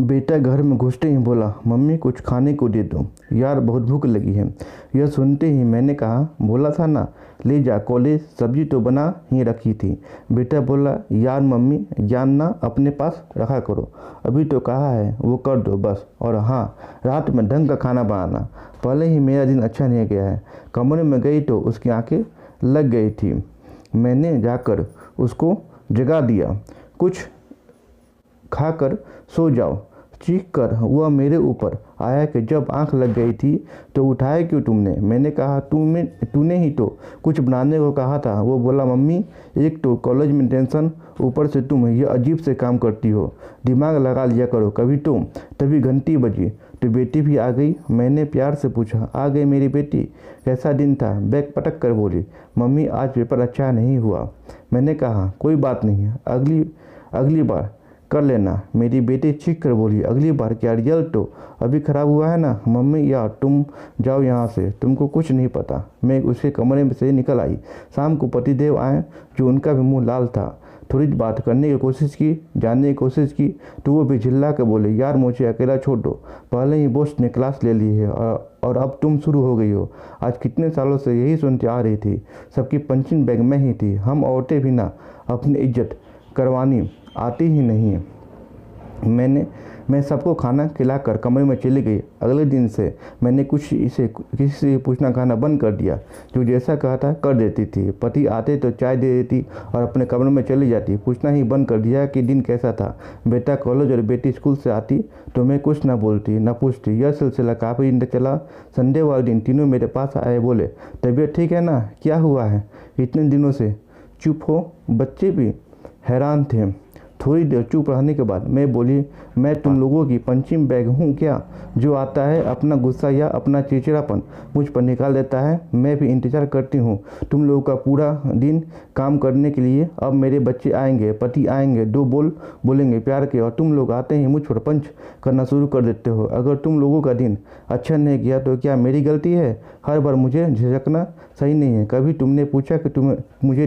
बेटा घर में घुसते ही बोला, मम्मी कुछ खाने को दे दो यार, बहुत भूख लगी है। यह सुनते ही मैंने कहा, बोला था ना ले जा कॉलेज, सब्जी तो बना ही रखी थी। बेटा बोला, यार मम्मी ज्ञान ना अपने पास रखा करो, अभी तो कहा है वो कर दो बस। और हाँ, रात में ढंग का खाना बनाना। पहले ही मेरा दिन अच्छा नहीं गया है। कमरे में गई तो उसकी आंखें लग गई थी। मैंने जाकर उसको जगा दिया, कुछ खाकर सो जाओ। चीख कर वह मेरे ऊपर आया कि जब आंख लग गई थी तो उठाया क्यों तुमने? मैंने कहा, तूने ही तो कुछ बनाने को कहा था। वो बोला, मम्मी एक तो कॉलेज में टेंशन, ऊपर से तुम ये अजीब से काम करती हो, दिमाग लगा लिया करो कभी तो। तभी घंटी बजी तो बेटी भी आ गई। मैंने प्यार से पूछा, आ गई मेरी बेटी, कैसा दिन था? बैग पटक कर बोली, मम्मी आज पेपर अच्छा नहीं हुआ। मैंने कहा, कोई बात नहीं है, अगली बार कर लेना। मेरी बेटी चीख कर बोली, अगली बार क्या? रिजल्ट तो अभी ख़राब हुआ है ना। मम्मी यार तुम जाओ यहाँ से, तुमको कुछ नहीं पता। मैं उसके कमरे में से निकल आई। शाम को पतिदेव आए, जो उनका भी मुंह लाल था। थोड़ी बात करने की कोशिश की, जानने की कोशिश की, तो वो भी चिल्ला के बोले, यार मुझे अकेला छोड़ दो, पहले ही बॉस ने क्लास ले ली है और अब तुम शुरू हो गई हो। आज कितने सालों से यही सुनते आ रही थी, सबकी पंचिंग बैग में ही थी। हम औरतें भी ना अपनी इज्जत करवानी आती ही नहीं है। मैं सबको खाना खिलाकर कमरे में चली गई। अगले दिन से मैंने किसी से पूछना खाना बंद कर दिया। जो जैसा कहा था कर देती थी। पति आते तो चाय दे देती और अपने कमरे में चली जाती। पूछना ही बंद कर दिया कि दिन कैसा था। बेटा कॉलेज और बेटी स्कूल से आती तो मैं कुछ ना बोलती ना पूछती। यह सिलसिला काफ़ी दिन चला। संडे वाले दिन तीनों मेरे पास आए, बोले, तबीयत ठीक है ना, क्या हुआ है, इतने दिनों से चुप हो? बच्चे भी हैरान थे। थोड़ी देर चुप रहने के बाद मैं बोली, मैं तुम लोगों की पंचिंग बैग हूँ क्या, जो आता है अपना गुस्सा या अपना चिड़चिड़ापन मुझ पर निकाल देता है? मैं भी इंतज़ार करती हूँ तुम लोगों का पूरा दिन काम करने के लिए। अब मेरे बच्चे आएंगे, पति आएंगे, दो बोलेंगे प्यार के, और तुम लोग आते ही मुझ पर पंच करना शुरू कर देते हो। अगर तुम लोगों का दिन अच्छा नहीं गया तो क्या मेरी गलती है? हर बार मुझे झिझकना सही नहीं है। कभी तुमने पूछा कि मुझे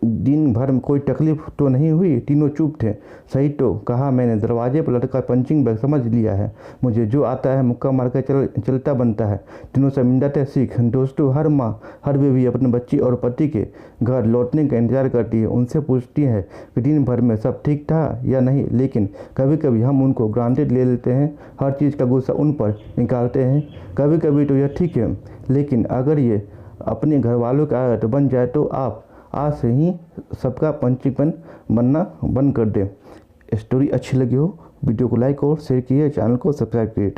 दिन भर में कोई तकलीफ तो नहीं हुई? तीनों चुप थे। सही तो कहा मैंने, दरवाजे पर लटका पंचिंग बैग समझ लिया है मुझे, जो आता है मुक्का मार कर चलता बनता है। तीनों शर्मिंदा सीख। दोस्तों, हर माँ हर बीवी अपने बच्ची और पति के घर लौटने का इंतजार करती है। उनसे पूछती है कि दिन भर में सब ठीक था या नहीं, लेकिन कभी कभी हम उनको ग्रांटेड ले लेते हैं, हर चीज़ का गुस्सा उन पर निकालते हैं। कभी कभी तो यह ठीक है, लेकिन अगर ये अपने घर वालों का आदत बन जाए तो आप आज से ही सबका पंचिंग बनना बंद कर दें। स्टोरी अच्छी लगी हो वीडियो को लाइक और शेयर कीजिए, चैनल को सब्सक्राइब कीजिए।